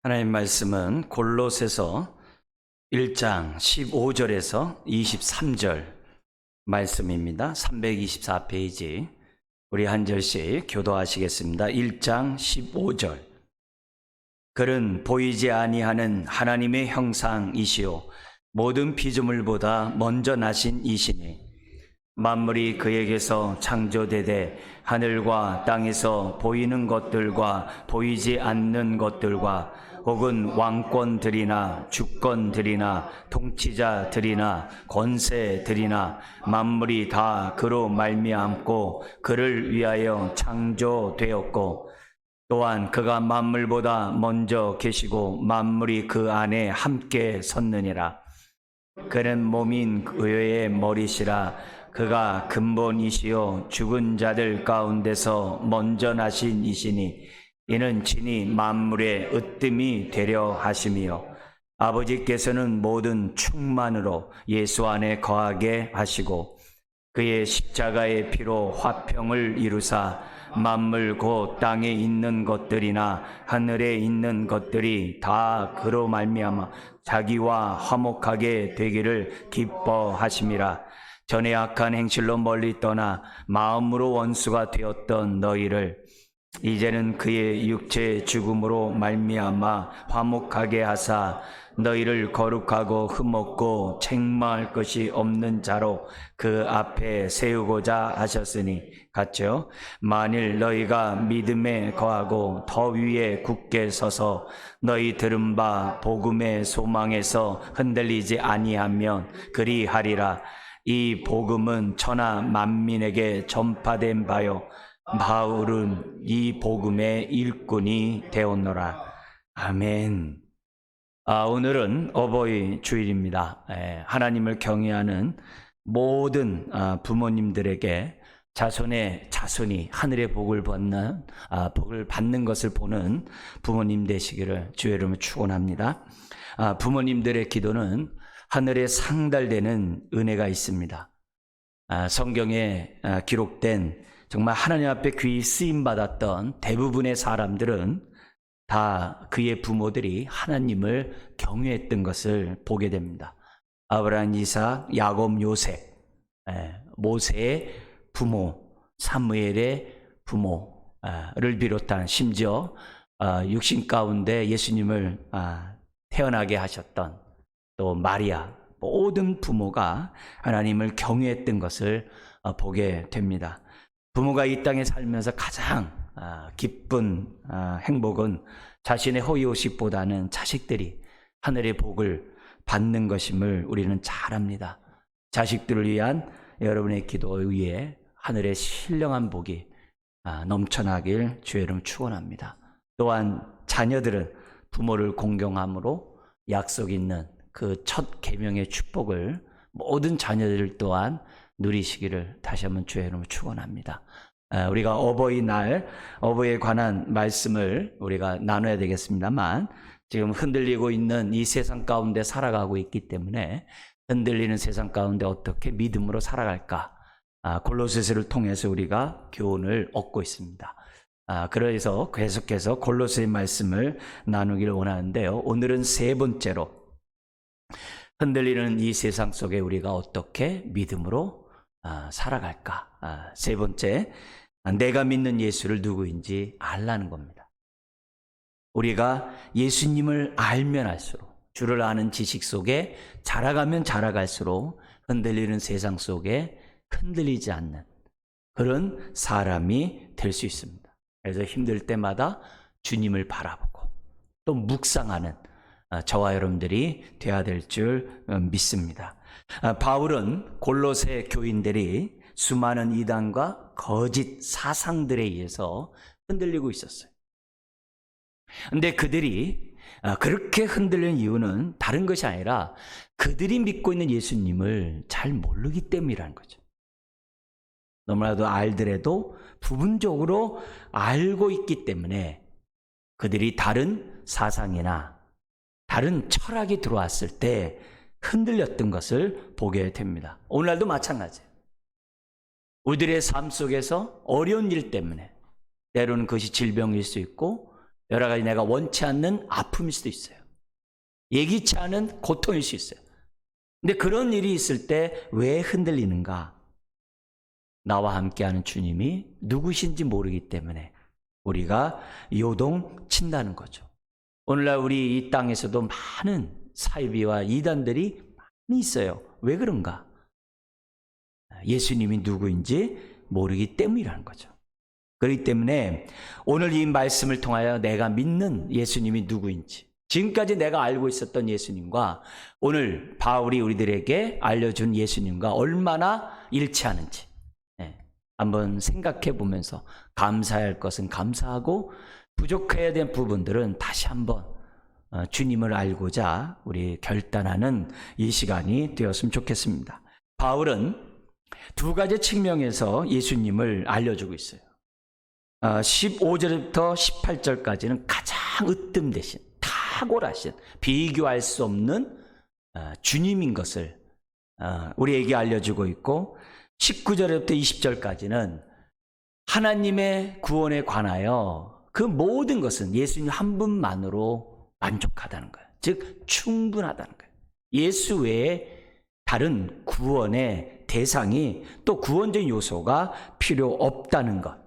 하나님 말씀은 골로새서 1장 15절에서 23절 말씀입니다. 324페이지. 우리 한 절씩 교도하시겠습니다. 1장 15절. 그는 보이지 아니하는 하나님의 형상이시요 모든 피조물보다 먼저 나신 이시니 만물이 그에게서 창조되되 하늘과 땅에서 보이는 것들과 보이지 않는 것들과 혹은 왕권들이나 주권들이나 통치자들이나 권세들이나 만물이 다 그로 말미암고 그를 위하여 창조되었고 또한 그가 만물보다 먼저 계시고 만물이 그 안에 함께 섰느니라. 그는 몸인 의의 머리시라. 그가 근본이시요 죽은 자들 가운데서 먼저 나신 이시니 이는 친히 만물의 으뜸이 되려 하심이요 아버지께서는 모든 충만으로 예수 안에 거하게 하시고 그의 십자가의 피로 화평을 이루사 만물 곧 땅에 있는 것들이나 하늘에 있는 것들이 다 그로 말미암아 자기와 화목하게 되기를 기뻐하심이라. 전에 악한 행실로 멀리 떠나 마음으로 원수가 되었던 너희를 이제는 그의 육체의 죽음으로 말미암아 화목하게 하사 너희를 거룩하고 흠없고 책망할 것이 없는 자로 그 앞에 세우고자 하셨으니 같죠? 만일 너희가 믿음에 거하고 더 위에 굳게 서서 너희 들은 바 복음의 소망에서 흔들리지 아니하면 그리하리라. 이 복음은 천하 만민에게 전파된 바요 바울은 이 복음의 일꾼이 되었노라. 아멘. 오늘은 어버이 주일입니다. 하나님을 경외하는 모든 부모님들에게 자손의 자손이 하늘의 복을 받는 것을 보는 부모님 되시기를 주의 이름으로 축원합니다. 부모님들의 기도는 하늘에 상달되는 은혜가 있습니다. 성경에 기록된 정말 하나님 앞에 귀히 쓰임받았던 대부분의 사람들은 다 그의 부모들이 하나님을 경외했던 것을 보게 됩니다. 아브라함, 이삭, 야곱, 요셉, 모세의 부모, 사무엘의 부모를 비롯한 심지어 육신 가운데 예수님을 태어나게 하셨던 또 마리아, 모든 부모가 하나님을 경외했던 것을 보게 됩니다. 부모가 이 땅에 살면서 가장 기쁜 행복은 자신의 허위호식보다는 자식들이 하늘의 복을 받는 것임을 우리는 잘 압니다. 자식들을 위한 여러분의 기도 위에 하늘의 신령한 복이 넘쳐나길 주의 이름 축원합니다. 또한 자녀들은 부모를 공경함으로 약속 있는 그 첫 계명의 축복을 모든 자녀들 또한 누리시기를 다시 한번 주의 이름으로 축원합니다. 우리가 어버이날, 어버이에 관한 말씀을 우리가 나눠야 되겠습니다만 지금 흔들리고 있는 이 세상 가운데 살아가고 있기 때문에 흔들리는 세상 가운데 어떻게 믿음으로 살아갈까? 골로새서를 통해서 우리가 교훈을 얻고 있습니다. 그래서 계속해서 골로새 말씀을 나누기를 원하는데요. 오늘은 세 번째로 흔들리는 이 세상 속에 우리가 어떻게 믿음으로 살아갈까? 세 번째, 내가 믿는 예수를 누구인지 알라는 겁니다. 우리가 예수님을 알면 알수록, 주를 아는 지식 속에 자라가면 자라갈수록 흔들리는 세상 속에 흔들리지 않는 그런 사람이 될 수 있습니다. 그래서 힘들 때마다 주님을 바라보고 또 묵상하는 저와 여러분들이 되어야 될 줄 믿습니다. 바울은 골로새 교인들이 수많은 이단과 거짓 사상들에 의해서 흔들리고 있었어요. 근데 그들이 그렇게 흔들리는 이유는 다른 것이 아니라 그들이 믿고 있는 예수님을 잘 모르기 때문이라는 거죠. 너무나도 알더라도 부분적으로 알고 있기 때문에 그들이 다른 사상이나 다른 철학이 들어왔을 때 흔들렸던 것을 보게 됩니다. 오늘날도 마찬가지예요. 우리들의 삶 속에서 어려운 일 때문에 때로는 그것이 질병일 수 있고 여러 가지 내가 원치 않는 아픔일 수도 있어요. 예기치 않은 고통일 수 있어요. 근데 그런 일이 있을 때 왜 흔들리는가? 나와 함께하는 주님이 누구신지 모르기 때문에 우리가 요동친다는 거죠. 오늘날 우리 이 땅에서도 많은 사이비와 이단들이 많이 있어요. 왜 그런가? 예수님이 누구인지 모르기 때문이라는 거죠. 그렇기 때문에 오늘 이 말씀을 통하여 내가 믿는 예수님이 누구인지, 지금까지 내가 알고 있었던 예수님과 오늘 바울이 우리들에게 알려준 예수님과 얼마나 일치하는지 한번 생각해 보면서 감사할 것은 감사하고 부족해야 될 부분들은 다시 한번 주님을 알고자 우리 결단하는 이 시간이 되었으면 좋겠습니다. 바울은 두 가지 측면에서 예수님을 알려주고 있어요. 15절부터 18절까지는 가장 으뜸되신, 탁월하신, 비교할 수 없는 주님인 것을 우리에게 알려주고 있고, 19절부터 20절까지는 하나님의 구원에 관하여 그 모든 것은 예수님 한 분만으로 만족하다는 거예요. 즉 충분하다는 거예요. 예수 외에 다른 구원의 대상이, 또 구원적인 요소가 필요 없다는 것,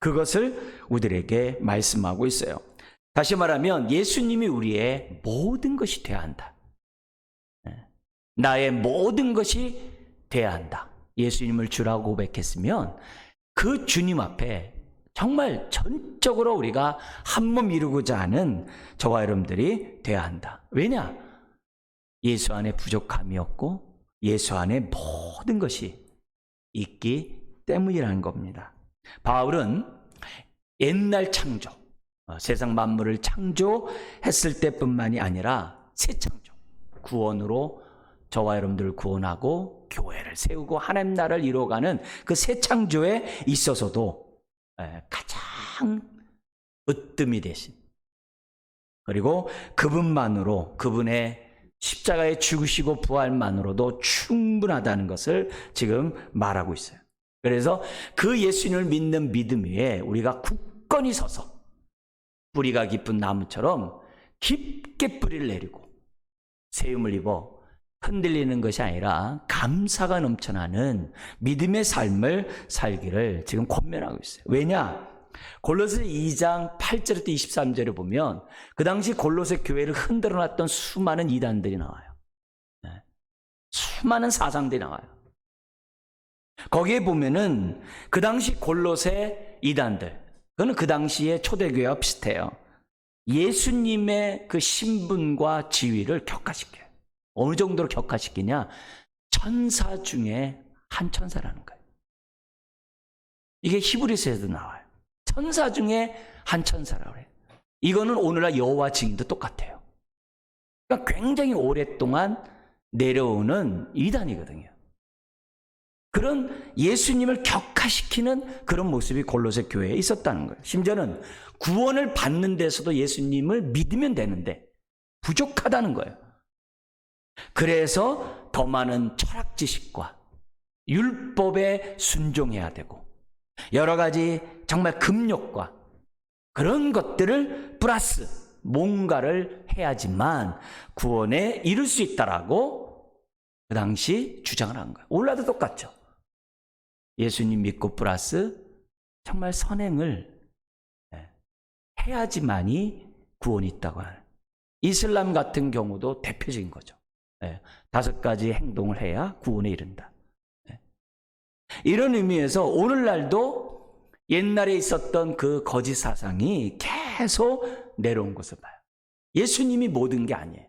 그것을 우리들에게 말씀하고 있어요. 다시 말하면 예수님이 우리의 모든 것이 되어야 한다. 나의 모든 것이 되어야 한다. 예수님을 주라고 고백했으면 그 주님 앞에 정말 전적으로 우리가 한 몸 이루고자 하는 저와 여러분들이 되어야 한다. 왜냐? 예수 안에 부족함이 없고 예수 안에 모든 것이 있기 때문이라는 겁니다. 바울은 옛날 창조, 세상 만물을 창조했을 때뿐만이 아니라 새 창조, 구원으로 저와 여러분들을 구원하고 교회를 세우고 하나님 나라를 이루어가는 그 새 창조에 있어서도 가장 으뜸이 되신, 그리고 그분만으로, 그분의 십자가에 죽으시고 부활만으로도 충분하다는 것을 지금 말하고 있어요. 그래서 그 예수님을 믿는 믿음 위에 우리가 굳건히 서서 뿌리가 깊은 나무처럼 깊게 뿌리를 내리고 세움을 입어 흔들리는 것이 아니라 감사가 넘쳐나는 믿음의 삶을 살기를 지금 권면하고 있어요. 왜냐? 골로새 2장 8절부터 23절에 보면 그 당시 골로새 교회를 흔들어 놨던 수많은 이단들이 나와요. 수많은 사상들이 나와요. 거기에 보면은 그 당시 골로새 이단들, 그거는 그 당시의 초대교회와 비슷해요. 예수님의 그 신분과 지위를 격화시켜요. 어느 정도로 격화시키냐? 천사 중에 한 천사라는 거예요. 이게 히브리서에도 나와요. 천사 중에 한 천사라고 해요. 이거는 오늘날 여호와 증인도 똑같아요. 그러니까 굉장히 오랫동안 내려오는 이단이거든요. 그런 예수님을 격화시키는 그런 모습이 골로새 교회에 있었다는 거예요. 심지어는 구원을 받는 데서도 예수님을 믿으면 되는데 부족하다는 거예요. 그래서 더 많은 철학 지식과 율법에 순종해야 되고 여러 가지 정말 금욕과 그런 것들을 플러스 뭔가를 해야지만 구원에 이룰 수 있다라고 그 당시 주장을 한 거예요. 오늘날도 똑같죠. 예수님 믿고 플러스 정말 선행을 해야지만이 구원이 있다고 하는, 이슬람 같은 경우도 대표적인 거죠. 5가지 행동을 해야 구원에 이른다. 이런 의미에서 오늘날도 옛날에 있었던 그 거짓 사상이 계속 내려온 것을 봐요. 예수님이 모든 게 아니에요.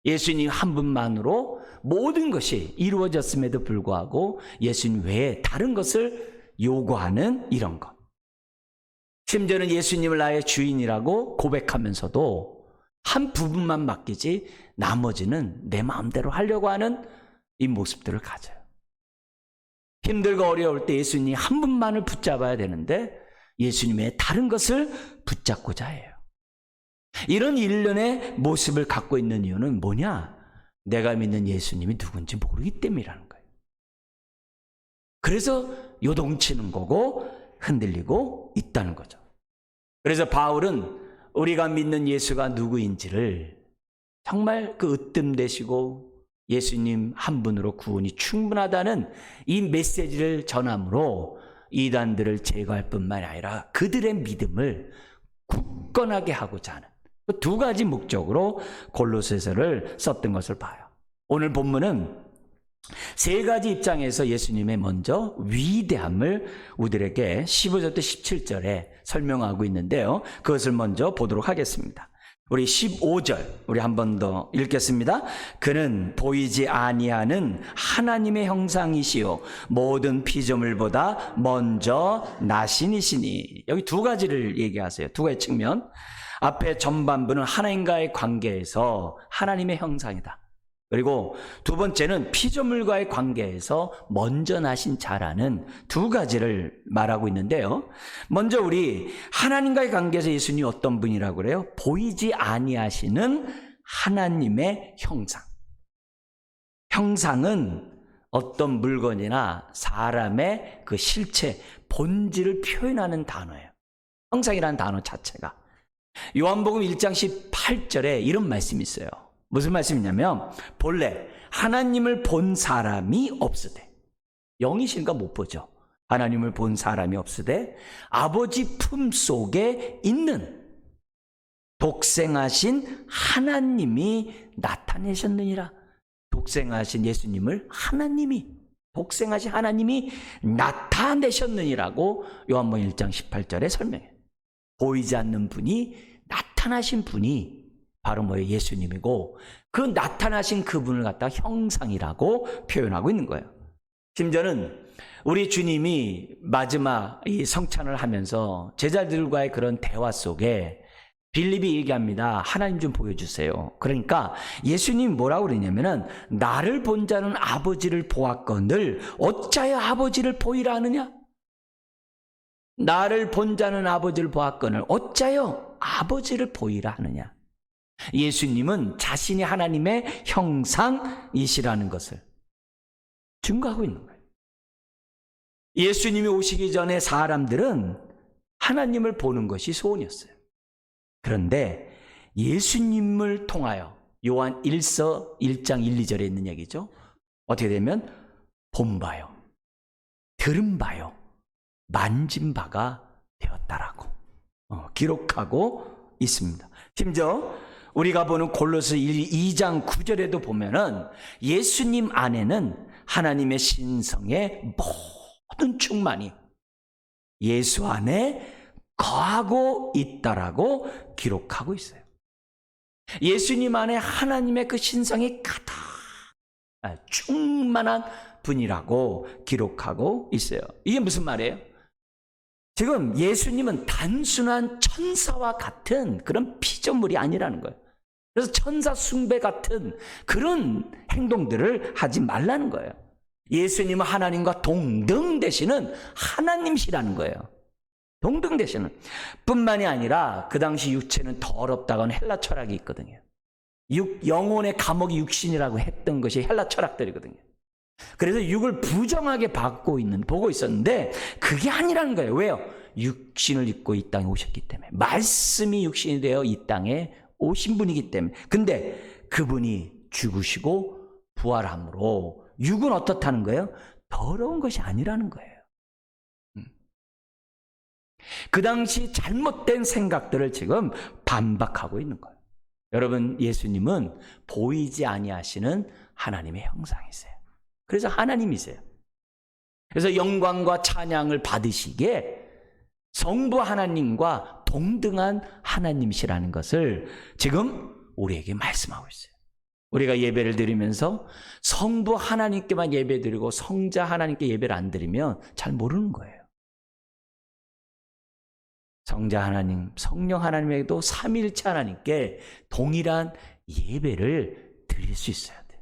예수님 한 분만으로 모든 것이 이루어졌음에도 불구하고 예수님 외에 다른 것을 요구하는 이런 것. 심지어는 예수님을 나의 주인이라고 고백하면서도 한 부분만 맡기지 나머지는 내 마음대로 하려고 하는 이 모습들을 가져요. 힘들고 어려울 때 예수님 한 분만을 붙잡아야 되는데 예수님의 다른 것을 붙잡고자 해요. 이런 일련의 모습을 갖고 있는 이유는 뭐냐? 내가 믿는 예수님이 누군지 모르기 때문이라는 거예요. 그래서 요동치는 거고 흔들리고 있다는 거죠. 그래서 바울은 우리가 믿는 예수가 누구인지를 정말 그 으뜸되시고 예수님 한 분으로 구원이 충분하다는 이 메시지를 전함으로 이단들을 제거할 뿐만 아니라 그들의 믿음을 굳건하게 하고자 하는 그 두 가지 목적으로 골로새서를 썼던 것을 봐요. 오늘 본문은 세 가지 입장에서 예수님의 먼저 위대함을 우리들에게 15절부터 17절에 설명하고 있는데요. 그것을 먼저 보도록 하겠습니다. 우리 15절 우리 한 번 더 읽겠습니다. 그는 보이지 아니하는 하나님의 형상이시요 모든 피조물보다 먼저 나신이시니. 여기 두 가지를 얘기하세요. 두 가지 측면. 앞에 전반부는 하나님과의 관계에서 하나님의 형상이다. 그리고 두 번째는 피조물과의 관계에서 먼저 나신 자라는 두 가지를 말하고 있는데요. 먼저 우리 하나님과의 관계에서 예수님이 어떤 분이라고 그래요? 보이지 아니하시는 하나님의 형상. 형상은 어떤 물건이나 사람의 그 실체, 본질을 표현하는 단어예요. 형상이라는 단어 자체가. 요한복음 1장 18절에 이런 말씀이 있어요. 무슨 말씀이냐면 본래 하나님을 본 사람이 없으되, 영이신가 못 보죠. 하나님을 본 사람이 없으되 아버지 품속에 있는 독생하신 하나님이 나타내셨느니라. 독생하신 예수님을 독생하신 하나님이 나타내셨느니라고 요한복음 1장 18절에 설명해요. 보이지 않는 분이, 나타나신 분이 바로 뭐예요? 예수님이고, 그 나타나신 그분을 갖다가 형상이라고 표현하고 있는 거예요. 심지어는 우리 주님이 마지막 이 성찬을 하면서 제자들과의 그런 대화 속에 빌립이 얘기합니다. 하나님 좀 보여주세요. 그러니까 예수님이 뭐라고 그러냐면은 나를 본 자는 아버지를 보았거늘 어찌하여 아버지를 보이라 하느냐? 나를 본 자는 아버지를 보았거늘 어찌하여 아버지를 보이라 하느냐? 예수님은 자신이 하나님의 형상이시라는 것을 증거하고 있는 거예요. 예수님이 오시기 전에 사람들은 하나님을 보는 것이 소원이었어요. 그런데 예수님을 통하여 요한 1서 1장 1, 2절에 있는 얘기죠. 어떻게 되면 본 바요, 들은 바요, 만진 바가 되었다라고 기록하고 있습니다. 심지어 우리가 보는 골로새 2장 9절에도 보면은 예수님 안에는 하나님의 신성의 모든 충만이 예수 안에 거하고 있다라고 기록하고 있어요. 예수님 안에 하나님의 그 신성이 가득 충만한 분이라고 기록하고 있어요. 이게 무슨 말이에요? 지금 예수님은 단순한 천사와 같은 그런 피조물이 아니라는 거예요. 그래서 천사 숭배 같은 그런 행동들을 하지 말라는 거예요. 예수님은 하나님과 동등 되시는 하나님이시라는 거예요. 동등 되시는 뿐만이 아니라 그 당시 육체는 더럽다고 하는 헬라 철학이 있거든요. 영혼의 감옥이 육신이라고 했던 것이 헬라 철학들이거든요. 그래서 육을 부정하게 보고 있었는데 그게 아니라는 거예요. 왜요? 육신을 입고 이 땅에 오셨기 때문에, 말씀이 육신이 되어 이 땅에 오신 분이기 때문에. 근데 그분이 죽으시고 부활함으로 육은 어떻다는 거예요? 더러운 것이 아니라는 거예요. 그 당시 잘못된 생각들을 지금 반박하고 있는 거예요. 여러분, 예수님은 보이지 아니하시는 하나님의 형상이세요. 그래서 하나님이세요. 그래서 영광과 찬양을 받으시기에 성부 하나님과 동등한 하나님이시라는 것을 지금 우리에게 말씀하고 있어요. 우리가 예배를 드리면서 성부 하나님께만 예배드리고 성자 하나님께 예배를 안 드리면 잘 모르는 거예요. 성자 하나님, 성령 하나님에게도 삼위일체 하나님께 동일한 예배를 드릴 수 있어야 돼요.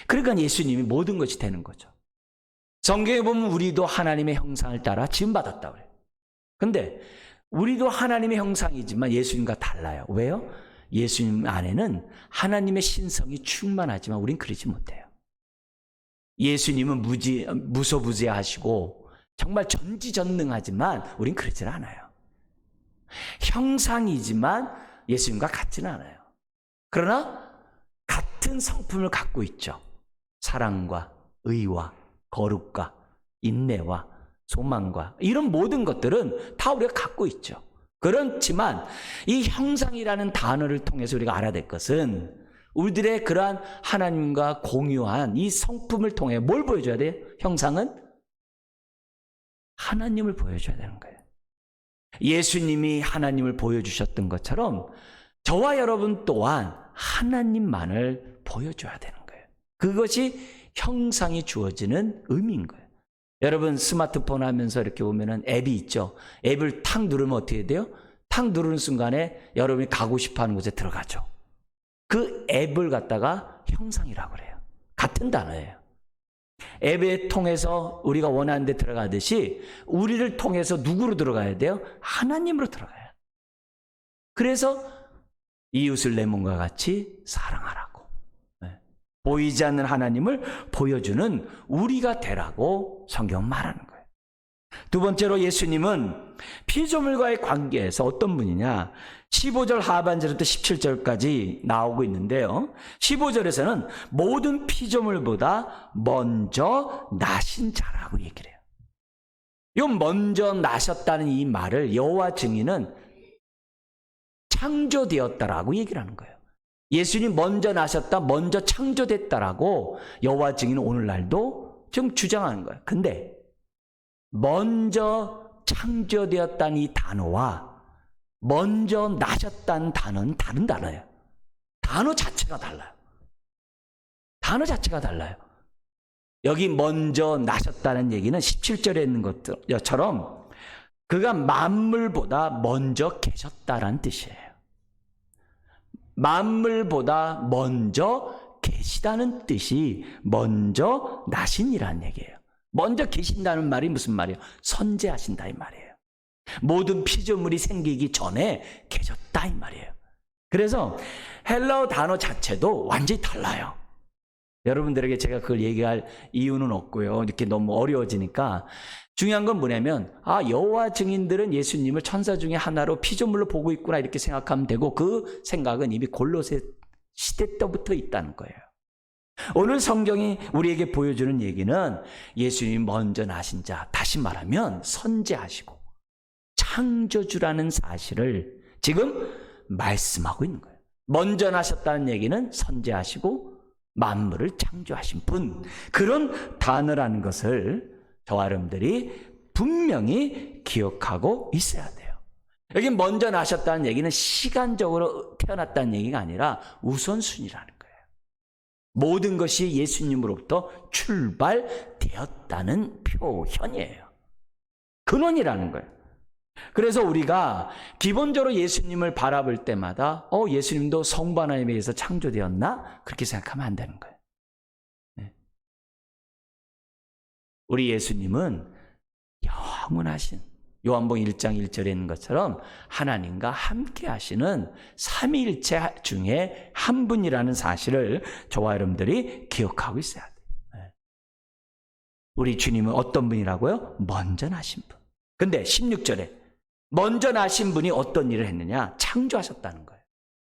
그러니까 예수님이 모든 것이 되는 거죠. 성경에 보면 우리도 하나님의 형상을 따라 지음받았다고 그래요. 근데 우리도 하나님의 형상이지만 예수님과 달라요. 왜요? 예수님 안에는 하나님의 신성이 충만하지만 우린 그러지 못해요. 예수님은 무소부재하시고 정말 전지전능하지만 우린 그러질 않아요. 형상이지만 예수님과 같지는 않아요. 그러나 같은 성품을 갖고 있죠. 사랑과 의와 거룩과 인내와 소망과 이런 모든 것들은 다 우리가 갖고 있죠. 그렇지만 이 형상이라는 단어를 통해서 우리가 알아야 될 것은 우리들의 그러한 하나님과 공유한 이 성품을 통해 뭘 보여줘야 돼요? 형상은 하나님을 보여줘야 되는 거예요. 예수님이 하나님을 보여주셨던 것처럼 저와 여러분 또한 하나님만을 보여줘야 되는 거예요. 그것이 형상이 주어지는 의미인 거예요. 여러분 스마트폰 하면서 이렇게 보면은 앱이 있죠. 앱을 탁 누르면 어떻게 돼요? 탁 누르는 순간에 여러분이 가고 싶어 하는 곳에 들어가죠. 그 앱을 갖다가 형상이라고 그래요. 같은 단어예요. 앱을 통해서 우리가 원하는 데 들어가듯이 우리를 통해서 누구로 들어가야 돼요? 하나님으로 들어가요. 그래서 이웃을 내 몸과 같이 사랑하라고. 보이지 않는 하나님을 보여주는 우리가 되라고 성경은 말하는 거예요. 두 번째로 예수님은 피조물과의 관계에서 어떤 분이냐? 15절 하반절부터 17절까지 나오고 있는데요. 15절에서는 모든 피조물보다 먼저 나신 자라고 얘기를 해요. 이 먼저 나셨다는 이 말을 여호와 증인은 창조되었다라고 얘기를 하는 거예요. 예수님 먼저 나셨다, 먼저 창조됐다라고 여호와 증인은 오늘날도 지금 주장하는 거예요. 근데 먼저 창조되었다는 이 단어와 먼저 나셨다는 단어는 다른 단어예요. 단어 자체가 달라요. 단어 자체가 달라요. 여기 먼저 나셨다는 얘기는 17절에 있는 것처럼 그가 만물보다 먼저 계셨다라는 뜻이에요. 만물보다 먼저 계시다는 뜻이 먼저 나신이라는 얘기예요. 먼저 계신다는 말이 무슨 말이에요? 선재하신다 이 말이에요. 모든 피조물이 생기기 전에 계셨다 이 말이에요. 그래서 헬라어 단어 자체도 완전히 달라요. 여러분들에게 제가 그걸 얘기할 이유는 없고요. 이렇게 너무 어려워지니까 중요한 건 뭐냐면 여호와 증인들은 예수님을 천사 중에 하나로 피조물로 보고 있구나 이렇게 생각하면 되고 그 생각은 이미 골로새 시대 때부터 있다는 거예요. 오늘 성경이 우리에게 보여주는 얘기는 예수님이 먼저 나신 자, 다시 말하면 선지하시고 창조주라는 사실을 지금 말씀하고 있는 거예요. 먼저 나셨다는 얘기는 선지하시고 만물을 창조하신 분, 그런 단어라는 것을 저와 여러분들이 분명히 기억하고 있어야 돼요. 여기 먼저 나셨다는 얘기는 시간적으로 태어났다는 얘기가 아니라 우선순위라는 거예요. 모든 것이 예수님으로부터 출발되었다는 표현이에요. 근원이라는 거예요. 그래서 우리가 기본적으로 예수님을 바라볼 때마다 예수님도 성부 하나님에 의해서 창조되었나? 그렇게 생각하면 안 되는 거예요. 우리 예수님은 영원하신 요한복음 1장 1절에 있는 것처럼 하나님과 함께 하시는 삼위일체 중에 한 분이라는 사실을 저와 여러분들이 기억하고 있어야 돼요. 우리 주님은 어떤 분이라고요? 먼저 나신 분. 근데 16절에 먼저 나신 분이 어떤 일을 했느냐? 창조하셨다는 거예요.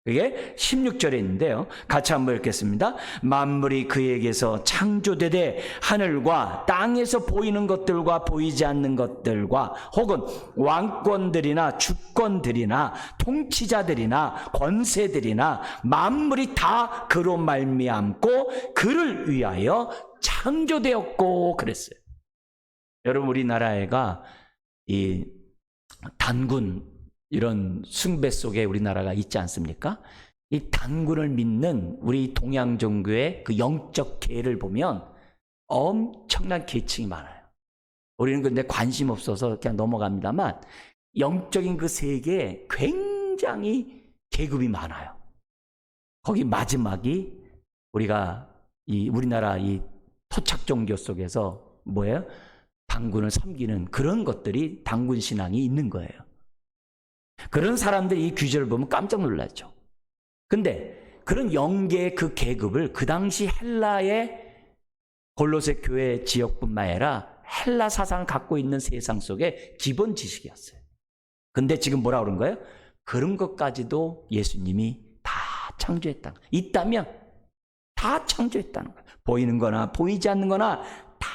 그게 16절에 있는데요. 같이 한번 읽겠습니다. 만물이 그에게서 창조되되 하늘과 땅에서 보이는 것들과 보이지 않는 것들과 혹은 왕권들이나 주권들이나 통치자들이나 권세들이나 만물이 다 그로 말미암고 그를 위하여 창조되었고 그랬어요. 여러분 우리나라가 이 단군 이런 숭배 속에 우리나라가 있지 않습니까? 이 단군을 믿는 우리 동양 종교의 그 영적 계를 보면 엄청난 계층이 많아요. 우리는 근데 관심 없어서 그냥 넘어갑니다만 영적인 그 세계에 굉장히 계급이 많아요. 거기 마지막이 우리가 우리나라 이 토착 종교 속에서 뭐예요? 단군을 섬기는 그런 것들이 단군 신앙이 있는 거예요. 그런 사람들이 이 규제를 보면 깜짝 놀랐죠. 근데 그런 영계의 그 계급을 그 당시 헬라의 골로새 교회 지역뿐만 아니라 헬라 사상을 갖고 있는 세상 속의 기본 지식이었어요. 근데 지금 뭐라 그런 거예요? 그런 것까지도 예수님이 다 창조했다. 있다면 다 창조했다는 거예요. 보이는 거나 보이지 않는 거나 다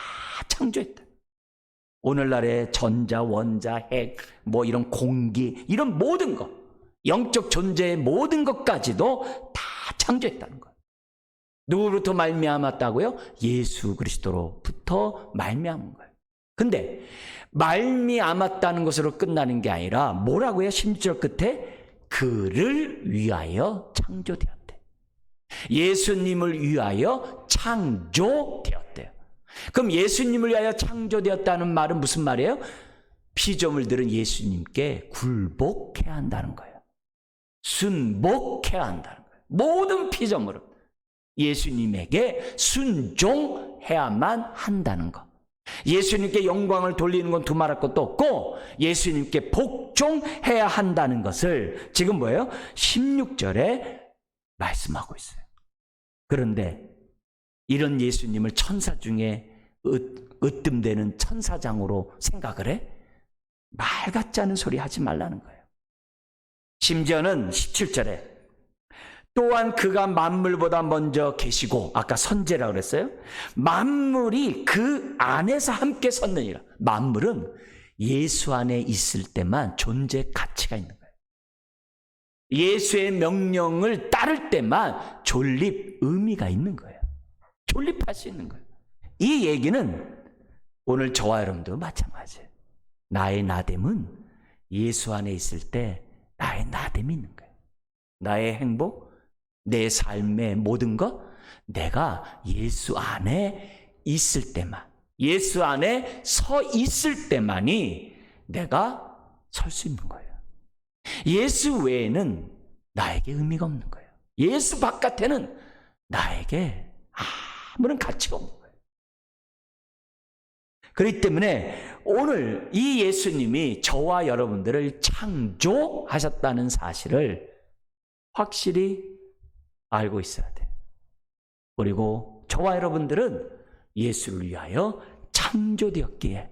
창조했다. 오늘날의 전자, 원자, 핵, 뭐 이런 공기, 이런 모든 것, 영적 존재의 모든 것까지도 다 창조했다는 거예요. 누구로부터 말미암았다고요? 예수 그리스도로부터 말미암은 거예요. 근데 말미암았다는 것으로 끝나는 게 아니라 뭐라고요? 16절 끝에 그를 위하여 창조되었대. 예수님을 위하여 창조되었대요. 그럼 예수님을 위하여 창조되었다는 말은 무슨 말이에요? 피조물들은 예수님께 굴복해야 한다는 거예요. 순복해야 한다는 거예요. 모든 피조물은 예수님에게 순종해야만 한다는 것. 예수님께 영광을 돌리는 건 두말할 것도 없고 예수님께 복종해야 한다는 것을 지금 뭐예요? 16절에 말씀하고 있어요. 그런데 이런 예수님을 천사 중에 으뜸되는 천사장으로 생각을 해? 말 같지 않은 소리 하지 말라는 거예요. 심지어는 17절에 또한 그가 만물보다 먼저 계시고, 아까 선제라고 그랬어요. 만물이 그 안에서 함께 섰느니라. 만물은 예수 안에 있을 때만 존재 가치가 있는 거예요. 예수의 명령을 따를 때만 존립 의미가 있는 거예요. 존립할 수 있는 거예요. 이 얘기는 오늘 저와 여러분도 마찬가지예요. 나의 나됨은 예수 안에 있을 때 나의 나됨이 있는 거예요. 나의 행복, 내 삶의 모든 것, 내가 예수 안에 있을 때만, 예수 안에 서 있을 때만이 내가 설 수 있는 거예요. 예수 외에는 나에게 의미가 없는 거예요. 예수 바깥에는 나에게 아무런 가치가 없는 거예요. 그렇기 때문에 오늘 이 예수님이 저와 여러분들을 창조하셨다는 사실을 확실히 알고 있어야 돼요. 그리고 저와 여러분들은 예수를 위하여 창조되었기에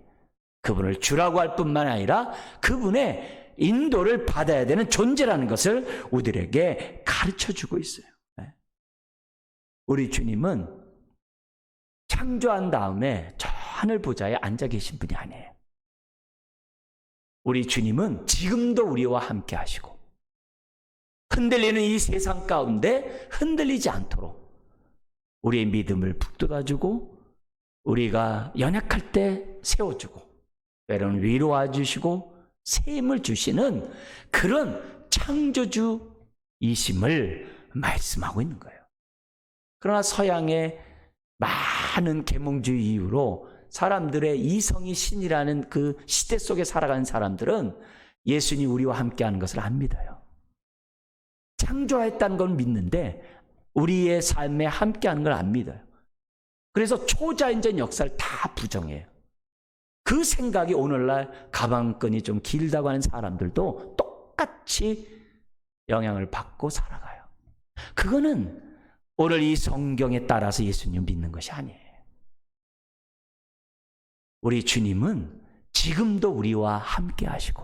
그분을 주라고 할 뿐만 아니라 그분의 인도를 받아야 되는 존재라는 것을 우리에게 가르쳐주고 있어요. 우리 주님은 창조한 다음에 저 하늘 보좌에 앉아 계신 분이 아니에요. 우리 주님은 지금도 우리와 함께 하시고 흔들리는 이 세상 가운데 흔들리지 않도록 우리의 믿음을 북돋아주고 우리가 연약할 때 세워주고 때로는 위로해 주시고 새 힘을 주시는 그런 창조주이심을 말씀하고 있는 거예요. 그러나 서양의 많은 계몽주의 이후로 사람들의 이성이 신이라는 그 시대 속에 살아가는 사람들은 예수님이 우리와 함께하는 것을 안 믿어요. 창조했다는 걸 믿는데 우리의 삶에 함께하는 걸 안 믿어요. 그래서 초자연적 역사를 다 부정해요. 그 생각이 오늘날 가방끈이 좀 길다고 하는 사람들도 똑같이 영향을 받고 살아가요. 그거는 오늘 이 성경에 따라서 예수님 믿는 것이 아니에요. 우리 주님은 지금도 우리와 함께 하시고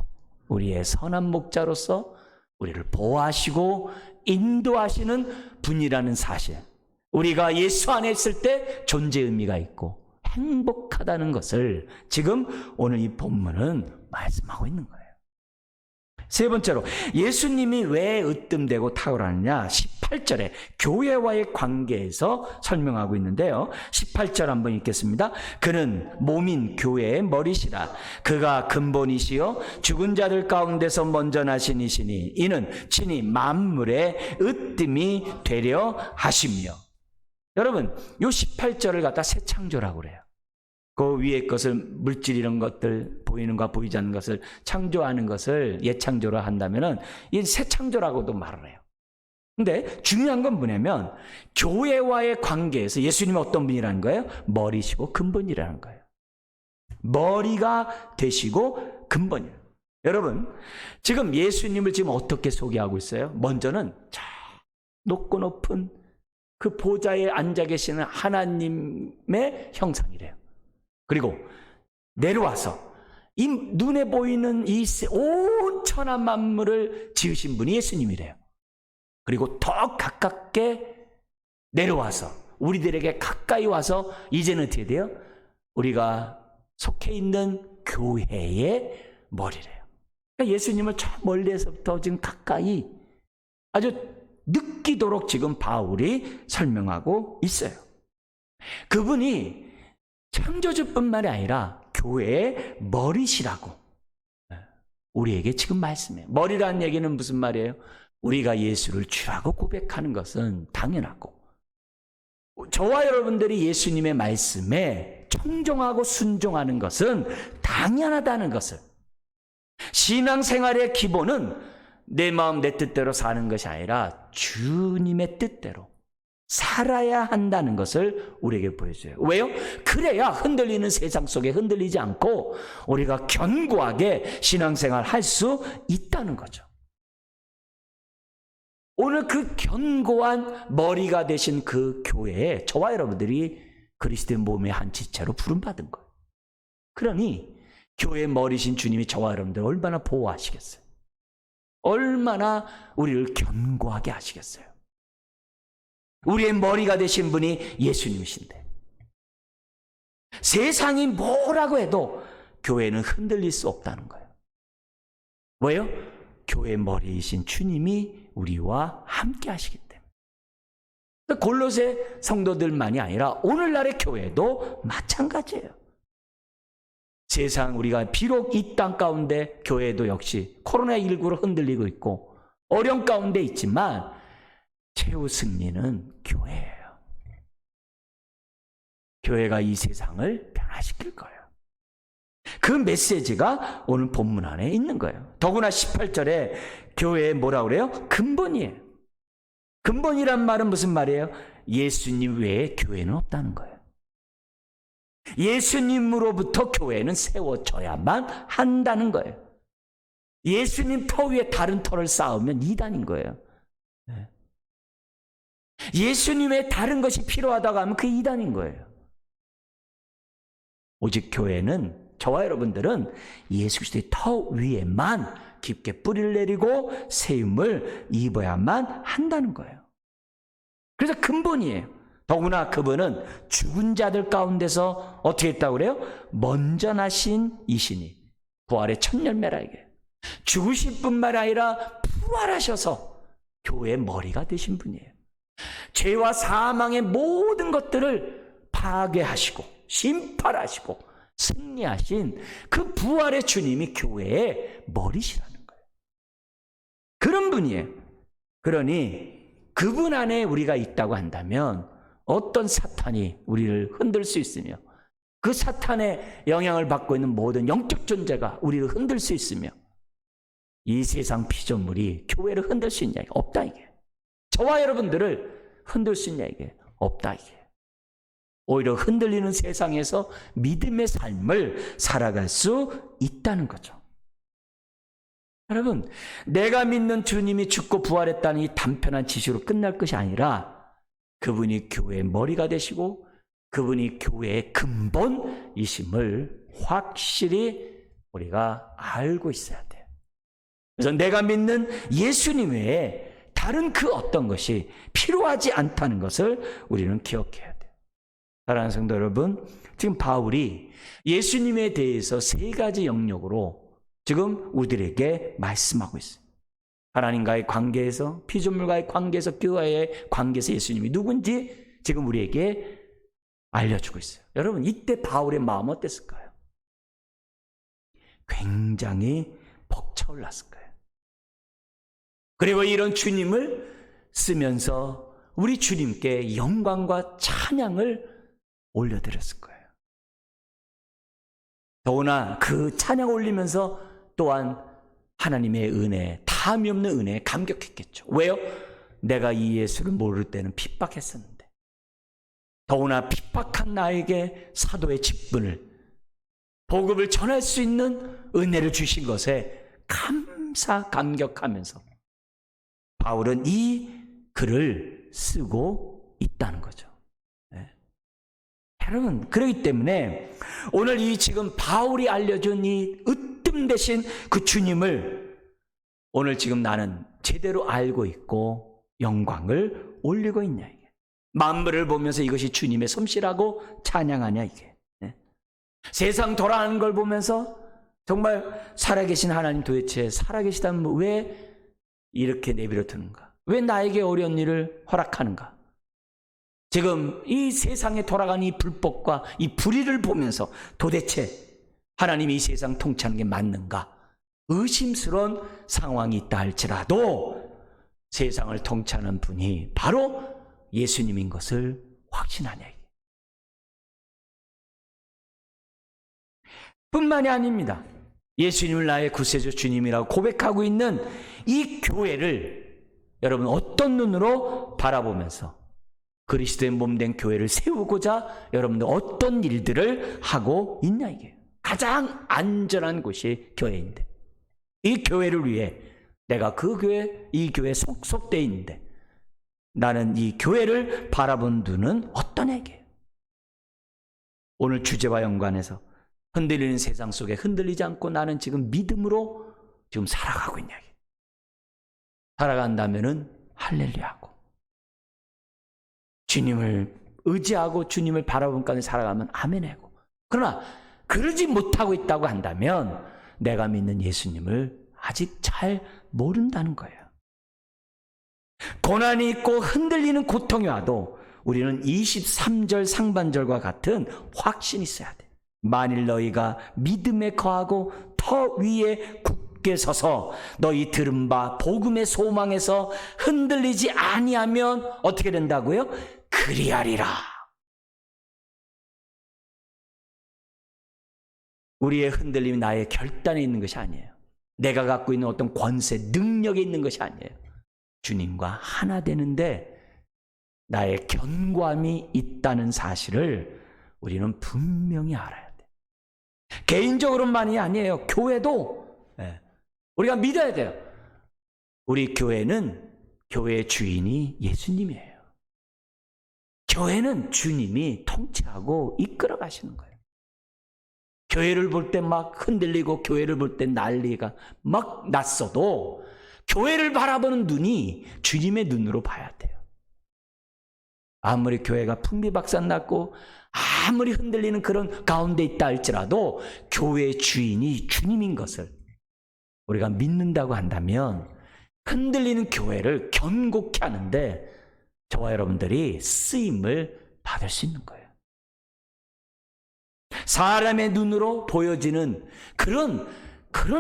우리의 선한 목자로서 우리를 보호하시고 인도하시는 분이라는 사실, 우리가 예수 안에 있을 때 존재 의미가 있고 행복하다는 것을 지금 오늘 이 본문은 말씀하고 있는 거예요. 세 번째로 예수님이 왜 으뜸되고 탁월하느냐, 18절에 교회와의 관계에서 설명하고 있는데요. 18절 한번 읽겠습니다. 그는 몸인 교회의 머리시라. 그가 근본이시요 죽은 자들 가운데서 먼저 나신 이시니 이는 친히 만물의 으뜸이 되려 하시며. 여러분, 요 18절을 갖다 새 창조라고 그래요. 그 위에 것을, 물질 이런 것들, 보이는 것과 보이지 않는 것을 창조하는 것을 예창조로 한다면은 이 새 창조라고도 말을 해요. 근데 중요한 건 뭐냐면 교회와의 관계에서 예수님은 어떤 분이라는 거예요? 머리시고 근본이라는 거예요. 머리가 되시고 근본이에요. 여러분, 지금 예수님을 지금 어떻게 소개하고 있어요? 먼저는 저 높고 높은 그 보좌에 앉아 계시는 하나님의 형상이래요. 그리고 내려와서 이 눈에 보이는 이 온 천하 만물을 지으신 분이 예수님이래요. 그리고 더 가깝게 내려와서 우리들에게 가까이 와서 이제는 어떻게 돼요? 우리가 속해 있는 교회의 머리래요. 그러니까 예수님을 저 멀리에서부터 지금 가까이 아주 느끼도록 지금 바울이 설명하고 있어요. 그분이 창조주뿐만이 아니라 교회의 머리시라고 우리에게 지금 말씀해요. 머리라는 얘기는 무슨 말이에요? 우리가 예수를 주라고 고백하는 것은 당연하고, 저와 여러분들이 예수님의 말씀에 청종하고 순종하는 것은 당연하다는 것을, 신앙생활의 기본은 내 마음 내 뜻대로 사는 것이 아니라 주님의 뜻대로 살아야 한다는 것을 우리에게 보여줘요. 왜요? 그래야 흔들리는 세상 속에 흔들리지 않고 우리가 견고하게 신앙생활 할 수 있다는 거죠. 오늘 그 견고한 머리가 되신 그 교회에 저와 여러분들이 그리스도의 몸의 한 지체로 부름받은 거예요. 그러니 교회의 머리신 주님이 저와 여러분들을 얼마나 보호하시겠어요? 얼마나 우리를 견고하게 하시겠어요? 우리의 머리가 되신 분이 예수님이신데, 세상이 뭐라고 해도 교회는 흔들릴 수 없다는 거예요. 왜요? 교회의 머리이신 주님이 우리와 함께 하시기 때문에. 골로새 성도들만이 아니라 오늘날의 교회도 마찬가지예요. 세상 우리가 비록 이 땅 가운데 교회도 역시 코로나19로 흔들리고 있고 어려움 가운데 있지만 최후 승리는 교회예요. 교회가 이 세상을 변화시킬 거예요. 그 메시지가 오늘 본문 안에 있는 거예요. 더구나 18절에 교회에 뭐라 그래요? 근본이에요. 근본이란 말은 무슨 말이에요? 예수님 외에 교회는 없다는 거예요. 예수님으로부터 교회는 세워져야만 한다는 거예요. 예수님 터 위에 다른 터를 쌓으면 이단인 거예요. 예수님의 다른 것이 필요하다고 하면 그게 이단인 거예요. 오직 교회는, 저와 여러분들은 예수 그리스도의 터 위에만 깊게 뿌리를 내리고 세움을 입어야만 한다는 거예요. 그래서 근본이에요. 더구나 그분은 죽은 자들 가운데서 어떻게 했다고 그래요? 먼저 나신 이시니 부활의 첫 열매라 이게. 죽으실 뿐만 아니라 부활하셔서 교회의 머리가 되신 분이에요. 죄와 사망의 모든 것들을 파괴하시고 심판하시고 승리하신 그 부활의 주님이 교회의 머리시라는 거예요. 그런 분이에요. 그러니 그분 안에 우리가 있다고 한다면 어떤 사탄이 우리를 흔들 수 있으며 그 사탄의 영향을 받고 있는 모든 영적 존재가 우리를 흔들 수 있으며 이 세상 피조물이 교회를 흔들 수 있냐? 없다 이게. 저와 여러분들을 흔들 수 있냐? 이게 없다 이게. 오히려 흔들리는 세상에서 믿음의 삶을 살아갈 수 있다는 거죠. 여러분, 내가 믿는 주님이 죽고 부활했다는 이 단편한 지시로 끝날 것이 아니라 그분이 교회의 머리가 되시고 그분이 교회의 근본이심을 확실히 우리가 알고 있어야 돼요. 그래서 내가 믿는 예수님 외에 다른 그 어떤 것이 필요하지 않다는 것을 우리는 기억해야 돼요. 사랑하는 성도 여러분, 지금 바울이 예수님에 대해서 세 가지 영역으로 지금 우리들에게 말씀하고 있어요. 하나님과의 관계에서, 피조물과의 관계에서, 교회의 관계에서 예수님이 누군지 지금 우리에게 알려주고 있어요. 여러분, 이때 바울의 마음 어땠을까요? 굉장히 벅차올랐을 거예요. 그리고 이런 주님을 쓰면서 우리 주님께 영광과 찬양을 올려드렸을 거예요. 더구나 그 찬양 올리면서 또한 하나님의 은혜, 다함이 없는 은혜에 감격했겠죠. 왜요? 내가 이 예수를 모를 때는 핍박했었는데 더구나 핍박한 나에게 사도의 직분을, 복음을 전할 수 있는 은혜를 주신 것에 감격하면서 바울은 이 글을 쓰고 있다는 거죠. 여러분, 그렇기 때문에 오늘 이 지금 바울이 알려준 이 으뜸 되신 그 주님을 오늘 지금 나는 제대로 알고 있고 영광을 올리고 있냐, 이게. 만물을 보면서 이것이 주님의 솜씨라고 찬양하냐, 이게. 네? 세상 돌아가는 걸 보면서 정말 살아계신 하나님, 도대체 살아계시다면 왜 이렇게 내버려 두는가? 왜 나에게 어려운 일을 허락하는가? 지금 이 세상에 돌아가는 이 불법과 이 불의를 보면서 도대체 하나님이 이 세상 통치하는 게 맞는가? 의심스러운 상황이 있다 할지라도 세상을 통치하는 분이 바로 예수님인 것을 확신하냐. 뿐만이 아닙니다. 예수님을 나의 구세주 주님이라고 고백하고 있는 이 교회를 여러분 어떤 눈으로 바라보면서 그리스도의 몸된 교회를 세우고자 여러분들 어떤 일들을 하고 있냐, 이게. 가장 안전한 곳이 교회인데 이 교회를 위해 내가 그 교회, 이 교회에 속되어 있는데 나는 이 교회를 바라본 눈은 어떤 애게요? 오늘 주제와 연관해서 흔들리는 세상 속에 흔들리지 않고 나는 지금 믿음으로 지금 살아가고 있냐. 살아간다면은 할렐루야하고 주님을 의지하고 주님을 바라본 가운데 살아가면 아멘하고, 그러나 그러지 못하고 있다고 한다면 내가 믿는 예수님을 아직 잘 모른다는 거예요. 고난이 있고 흔들리는 고통이 와도 우리는 23절 상반절과 같은 확신이 있어야 돼. 만일 너희가 믿음에 거하고 터 위에 굳게 서서 너희 들은 바 복음의 소망에서 흔들리지 아니하면 어떻게 된다고요? 그리하리라. 우리의 흔들림이 나의 결단에 있는 것이 아니에요. 내가 갖고 있는 어떤 권세, 능력에 있는 것이 아니에요. 주님과 하나 되는데 나의 견고함이 있다는 사실을 우리는 분명히 알아야 돼. 개인적으로만이 아니에요. 교회도 우리가 믿어야 돼요. 우리 교회는 교회의 주인이 예수님이에요. 교회는 주님이 통치하고 이끌어 가시는 거예요. 교회를 볼 때 막 흔들리고 교회를 볼 때 난리가 막 났어도 교회를 바라보는 눈이 주님의 눈으로 봐야 돼요. 아무리 교회가 풍비박산났고 아무리 흔들리는 그런 가운데 있다 할지라도 교회의 주인이 주님인 것을 우리가 믿는다고 한다면 흔들리는 교회를 견고케 하는데 저와 여러분들이 쓰임을 받을 수 있는 거예요. 사람의 눈으로 보여지는 그런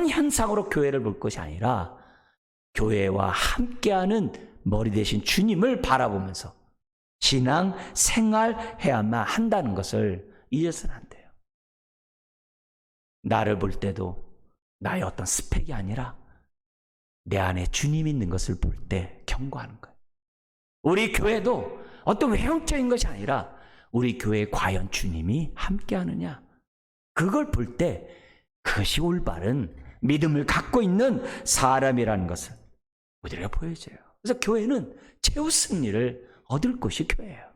현상으로 교회를 볼 것이 아니라 교회와 함께하는 머리 대신 주님을 바라보면서 신앙 생활해야만 한다는 것을 잊어서는 안 돼요. 나를 볼 때도 나의 어떤 스펙이 아니라 내 안에 주님이 있는 것을 볼 때 경고하는 거예요. 우리 교회도 어떤 외형적인 것이 아니라 우리 교회에 과연 주님이 함께하느냐, 그걸 볼 때 그것이 올바른 믿음을 갖고 있는 사람이라는 것을 우리가 보여줘요. 그래서 교회는 최후 승리를 얻을 곳이 교회예요.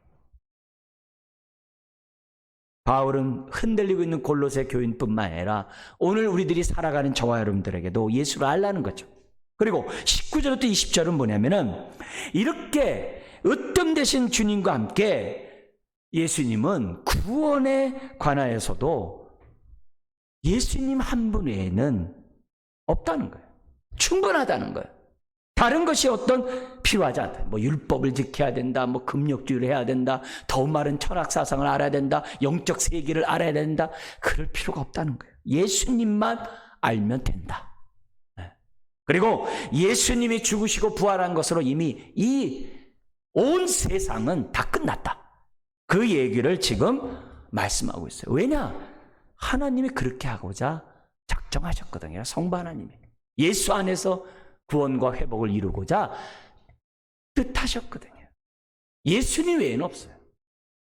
바울은 흔들리고 있는 골로새 교인뿐만 아니라 오늘 우리들이 살아가는 저와 여러분들에게도 예수를 알라는 거죠. 그리고 19절부터 20절은 뭐냐면은 이렇게 으뜸 되신 주님과 함께 예수님은 구원에 관하여서도 예수님 한 분 외에는 없다는 거예요. 충분하다는 거예요. 다른 것이 어떤 필요하지 않다. 뭐 율법을 지켜야 된다, 뭐 금욕주의를 해야 된다, 더 마른 철학 사상을 알아야 된다, 영적 세계를 알아야 된다. 그럴 필요가 없다는 거예요. 예수님만 알면 된다. 그리고 예수님이 죽으시고 부활한 것으로 이미 이 온 세상은 다 끝났다. 그 얘기를 지금 말씀하고 있어요. 왜냐? 하나님이 그렇게 하고자 작정하셨거든요. 성부 하나님이 예수 안에서 구원과 회복을 이루고자 뜻하셨거든요. 예수님 외에는 없어요.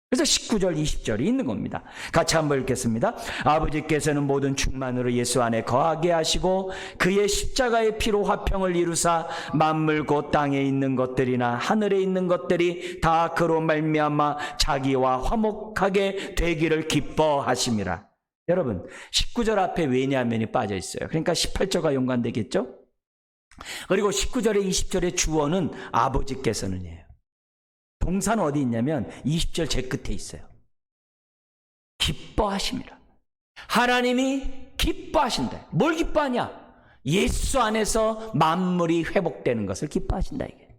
그래서 19절 20절이 있는 겁니다. 같이 한번 읽겠습니다. 아버지께서는 모든 충만으로 예수 안에 거하게 하시고 그의 십자가의 피로 화평을 이루사 만물 곧 땅에 있는 것들이나 하늘에 있는 것들이 다 그로 말미암아 자기와 화목하게 되기를 기뻐하심이라. 여러분 19절 앞에 왜냐하면이 빠져 있어요. 그러니까 18절과 연관되겠죠. 그리고 19절에 20절의 주어는 아버지께서는이에요. 동사는 어디 있냐면 20절 제 끝에 있어요. 기뻐하심이라. 하나님이 기뻐하신다. 뭘 기뻐하냐? 예수 안에서 만물이 회복되는 것을 기뻐하신다 이게.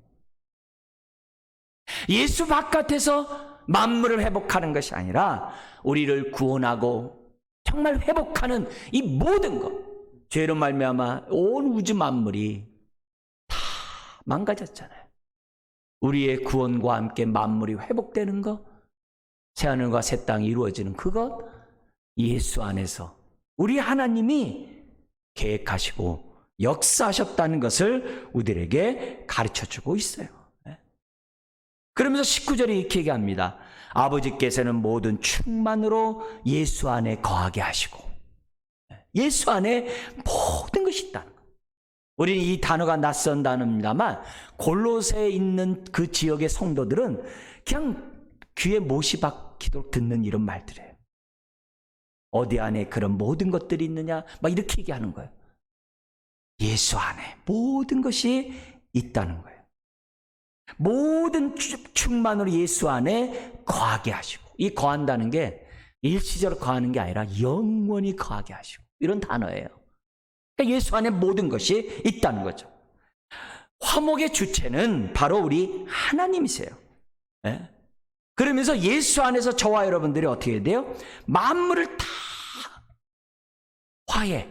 예수 바깥에서 만물을 회복하는 것이 아니라 우리를 구원하고 정말 회복하는 이 모든 것, 죄로 말미암아 온 우주 만물이 다 망가졌잖아요. 우리의 구원과 함께 만물이 회복되는 것, 새하늘과 새 땅이 이루어지는 그것, 예수 안에서 우리 하나님이 계획하시고 역사하셨다는 것을 우리에게 가르쳐주고 있어요. 그러면서 19절에 이렇게 얘기합니다. 아버지께서는 모든 충만으로 예수 안에 거하게 하시고, 예수 안에 모든 것이 있다는 거예요. 우리는 이 단어가 낯선 단어입니다만 골로새에 있는 그 지역의 성도들은 그냥 귀에 못이 박히도록 듣는 이런 말들이에요. 어디 안에 그런 모든 것들이 있느냐 막 이렇게 얘기하는 거예요. 예수 안에 모든 것이 있다는 거예요. 모든 충만으로 예수 안에 거하게 하시고, 이 거한다는 게 일시적으로 거하는 게 아니라 영원히 거하게 하시고, 이런 단어예요. 예수 안에 모든 것이 있다는 거죠. 화목의 주체는 바로 우리 하나님이세요. 네? 그러면서 예수 안에서 저와 여러분들이 어떻게 돼요? 만물을 다 화해,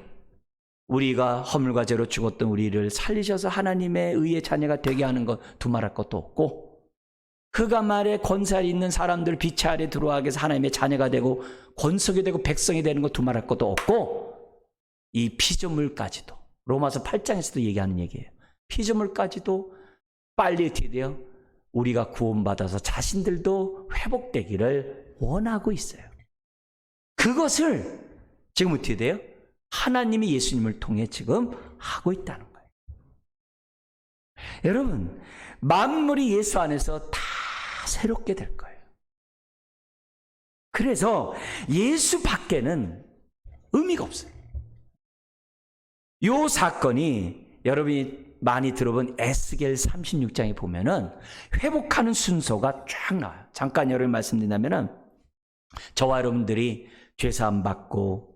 우리가 허물과 죄로 죽었던 우리를 살리셔서 하나님의 의의 자녀가 되게 하는 것 두말할 것도 없고, 그가 말에 권세이 있는 사람들 빛 아래 들어가게 해서 하나님의 자녀가 되고 권속이 되고 백성이 되는 것 두말할 것도 없고, 이 피조물까지도, 로마서 8장에서도 얘기하는 얘기예요. 피조물까지도 빨리 어떻게 돼요? 우리가 구원받아서 자신들도 회복되기를 원하고 있어요. 그것을 지금 어떻게 돼요? 하나님이 예수님을 통해 지금 하고 있다는 거예요. 여러분, 만물이 예수 안에서 다 새롭게 될 거예요. 그래서 예수 밖에는 의미가 없어요. 이 사건이 여러분이 많이 들어본 에스겔 36장에 보면은 회복하는 순서가 쫙 나와요. 잠깐 여러분 말씀드리자면은 저와 여러분들이 죄사함 받고,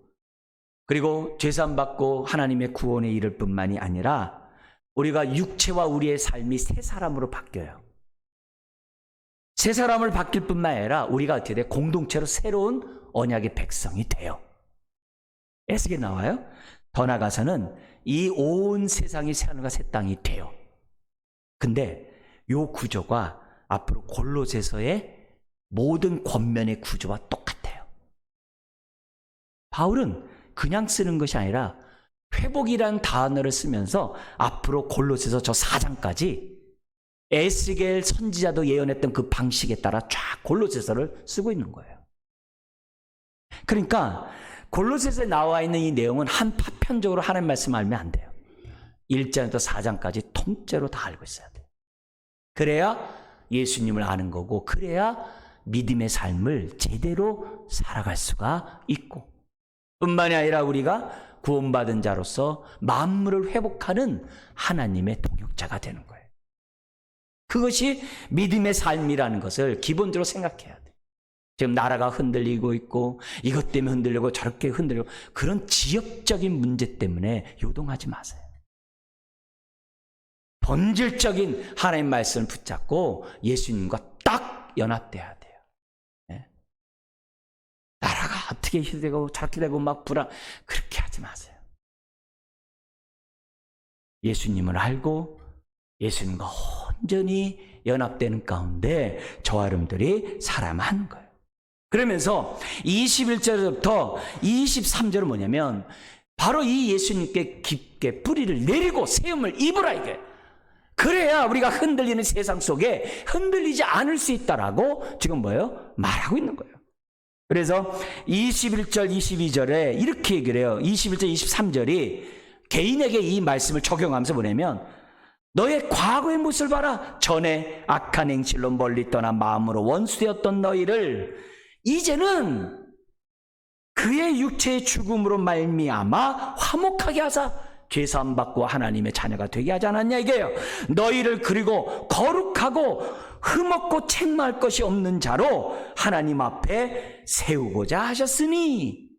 그리고 죄사함 받고 하나님의 구원에 이를 뿐만이 아니라 우리가 육체와 우리의 삶이 새 사람으로 바뀌어요. 새 사람을 바뀔 뿐만 아니라 우리가 어떻게 돼? 공동체로 새로운 언약의 백성이 돼요. 에스겔 나와요. 더 나아가서는 이 온 세상이 새하늘과 새 땅이 돼요. 근데 이 구조가 앞으로 골로새서의 모든 권면의 구조와 똑같아요. 바울은 그냥 쓰는 것이 아니라 회복이라는 단어를 쓰면서 앞으로 골로새서 저 4장까지 에스겔 선지자도 예언했던 그 방식에 따라 쫙 골로새서를 쓰고 있는 거예요. 그러니까 골로새서에 나와 있는 이 내용은 한 파편적으로 하나님 말씀 알면 안 돼요. 1장부터 4장까지 통째로 다 알고 있어야 돼요. 그래야 예수님을 아는 거고, 그래야 믿음의 삶을 제대로 살아갈 수가 있고, 뿐만이 아니라 우리가 구원받은 자로서 만물을 회복하는 하나님의 동역자가 되는 거예요. 그것이 믿음의 삶이라는 것을 기본적으로 생각해야 돼요. 지금 나라가 흔들리고 있고 이것 때문에 흔들리고 저렇게 흔들리고 그런 지역적인 문제 때문에 요동하지 마세요. 본질적인 하나님 말씀을 붙잡고 예수님과 딱 연합돼야 돼요. 네? 나라가 어떻게 이렇게 되고 저렇게 되고 막 불안, 그렇게 하지 마세요. 예수님을 알고 예수님과 온전히 연합되는 가운데 저와 여러분들이 살아야만 하는 거예요. 그러면서 21절부터 23절은 뭐냐면 바로 이 예수님께 깊게 뿌리를 내리고 세움을 입으라 이게. 그래야 우리가 흔들리는 세상 속에 흔들리지 않을 수 있다라고 지금 뭐예요? 말하고 있는 거예요. 그래서 21절, 22절에 이렇게 얘기를 해요. 21절, 23절이 개인에게 이 말씀을 적용하면서 뭐냐면 너의 과거의 모습을 봐라. 전에 악한 행실로 멀리 떠나 마음으로 원수되었던 너희를 이제는 그의 육체의 죽음으로 말미암아 화목하게 하사 죄사함 받고 하나님의 자녀가 되게 하지 않았냐 이게요. 너희를 그리고 거룩하고 흠없고 책망할 것이 없는 자로 하나님 앞에 세우고자 하셨으니.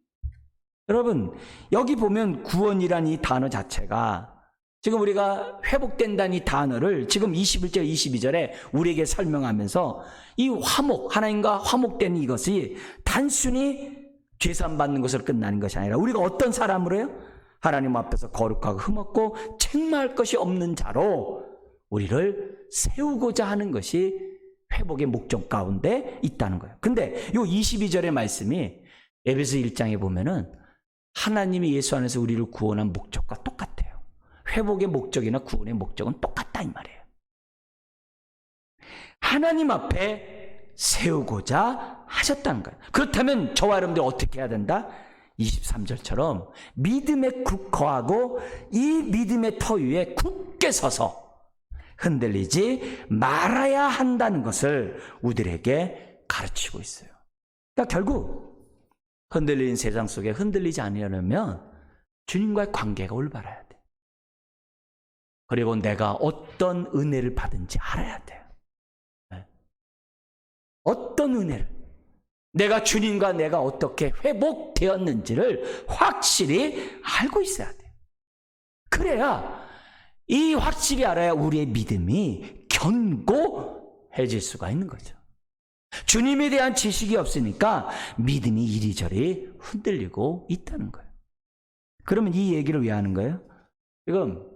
여러분, 여기 보면 구원이란 이 단어 자체가 지금 우리가 회복된다는 이 단어를 지금 21절 22절에 우리에게 설명하면서 이 화목, 하나님과 화목된 이것이 단순히 죄사함 받는 것으로 끝나는 것이 아니라 우리가 어떤 사람으로요? 하나님 앞에서 거룩하고 흠없고 책망할 것이 없는 자로 우리를 세우고자 하는 것이 회복의 목적 가운데 있다는 거예요. 근데 이 22절의 말씀이 에베소 1장에 보면은 하나님이 예수 안에서 우리를 구원한 목적과 똑같아요. 회복의 목적이나 구원의 목적은 똑같다 이 말이에요. 하나님 앞에 세우고자 하셨다는 거예요. 그렇다면 저와 여러분들 어떻게 해야 된다? 23절처럼 믿음에 굳건하고 이 믿음의 터 위에 굳게 서서 흔들리지 말아야 한다는 것을 우리에게 가르치고 있어요. 그러니까 결국 흔들리는 세상 속에 흔들리지 않으려면 주님과의 관계가 올바라야 돼. 그리고 내가 어떤 은혜를 받은지 알아야 돼요. 어떤 은혜를, 내가 주님과 내가 어떻게 회복되었는지를 확실히 알고 있어야 돼요. 그래야 이 확실히 알아야 우리의 믿음이 견고해질 수가 있는 거죠. 주님에 대한 지식이 없으니까 믿음이 이리저리 흔들리고 있다는 거예요. 그러면 이 얘기를 왜 하는 거예요? 지금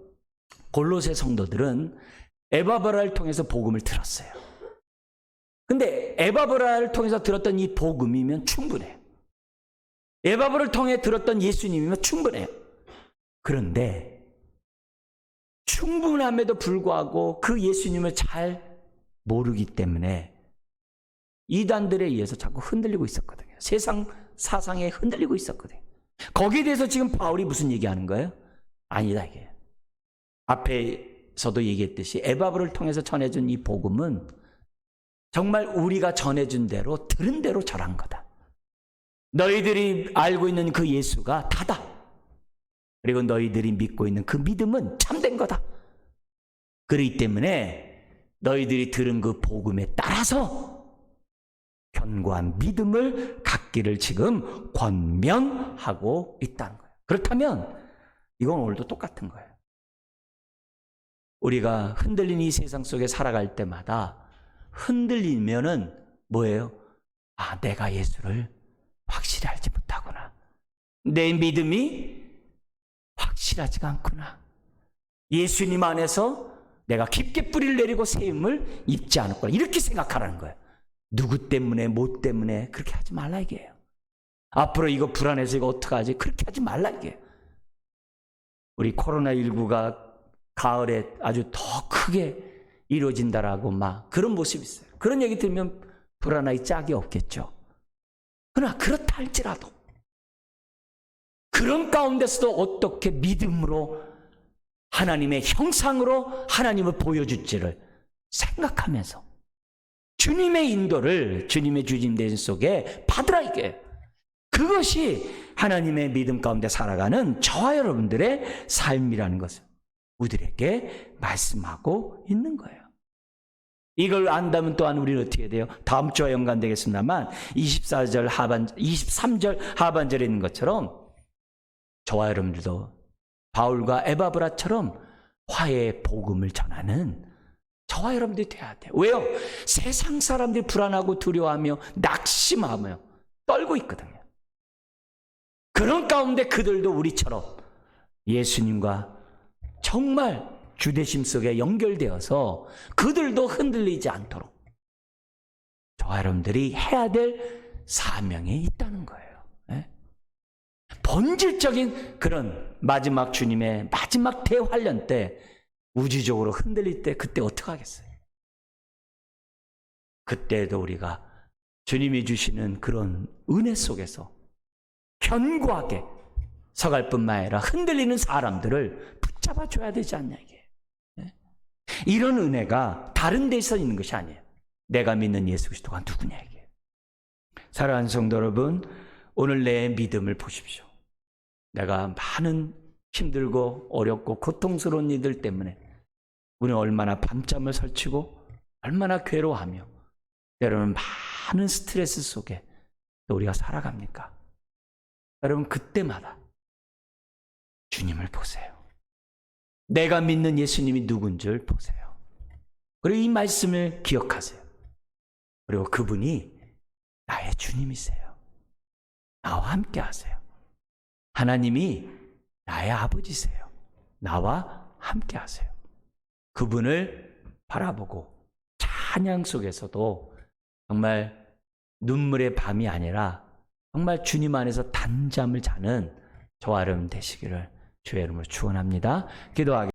골로새 성도들은 에바브라를 통해서 복음을 들었어요. 근데 에바브라를 통해서 들었던 이 복음이면 충분해요. 에바브라를 통해 들었던 예수님이면 충분해요. 그런데 충분함에도 불구하고 그 예수님을 잘 모르기 때문에 이단들에 의해서 자꾸 흔들리고 있었거든요. 세상 사상에 흔들리고 있었거든요. 거기에 대해서 지금 바울이 무슨 얘기하는 거예요? 아니다 이게. 앞에서도 얘기했듯이 에바브를 통해서 전해준 이 복음은 정말 우리가 전해준 대로 들은 대로 절한 거다. 너희들이 알고 있는 그 예수가 다다. 그리고 너희들이 믿고 있는 그 믿음은 참된 거다. 그렇기 때문에 너희들이 들은 그 복음에 따라서 견고한 믿음을 갖기를 지금 권면하고 있다는 거예요. 그렇다면 이건 오늘도 똑같은 거예요. 우리가 흔들린 이 세상 속에 살아갈 때마다 흔들리면은 뭐예요? 아, 내가 예수를 확실히 알지 못하구나. 내 믿음이 확실하지가 않구나. 예수님 안에서 내가 깊게 뿌리를 내리고 세움을 입지 않았구나. 이렇게 생각하라는 거예요. 누구 때문에, 뭐 때문에 그렇게 하지 말라 이게요. 앞으로 이거 불안해서 이거 어떡하지? 그렇게 하지 말라 이게요. 우리 코로나19가 가을에 아주 더 크게 이루어진다라고 막 그런 모습이 있어요. 그런 얘기 들으면 불안하기 짝이 없겠죠. 그러나 그렇다 할지라도 그런 가운데서도 어떻게 믿음으로 하나님의 형상으로 하나님을 보여줄지를 생각하면서 주님의 인도를 주님의 주님된 속에 받으라 이게. 그것이 하나님의 믿음 가운데 살아가는 저와 여러분들의 삶이라는 것을 우리에게 말씀하고 있는 거예요. 이걸 안다면 또한 우리는 어떻게 돼요? 다음 주와 연관되겠습니다만 23절 하반절에 있는 것처럼 저와 여러분들도 바울과 에바브라처럼 화해의 복음을 전하는 저와 여러분들이 돼야 돼요. 왜요? 세상 사람들이 불안하고 두려워하며 낙심하며 떨고 있거든요. 그런 가운데 그들도 우리처럼 예수님과 정말 주대심 속에 연결되어서 그들도 흔들리지 않도록 저와 여러분들이 해야 될 사명이 있다는 거예요. 네? 본질적인 그런 마지막 주님의 마지막 대환련 때 우주적으로 흔들릴 때 그때 어떡하겠어요? 그때도 우리가 주님이 주시는 그런 은혜 속에서 견고하게 서갈 뿐만 아니라 흔들리는 사람들을 붙잡아 줘야 되지 않냐 이게. 이런 은혜가 다른 데서 있는 것이 아니에요. 내가 믿는 예수 그리스도가 누구냐 이게. 사랑하는 성도 여러분, 오늘 내 믿음을 보십시오. 내가 많은 힘들고 어렵고 고통스러운 일들 때문에 우리는 얼마나 밤잠을 설치고 얼마나 괴로워하며 때로는 많은 스트레스 속에 또 우리가 살아갑니까? 여러분, 그때마다 주님을 보세요. 내가 믿는 예수님이 누군지를 보세요. 그리고 이 말씀을 기억하세요. 그리고 그분이 나의 주님이세요. 나와 함께 하세요. 하나님이 나의 아버지세요. 나와 함께 하세요. 그분을 바라보고 찬양 속에서도 정말 눈물의 밤이 아니라 정말 주님 안에서 단잠을 자는 저와 여러분 되시기를 주의 이름으로 축원합니다. 기도하겠습니다.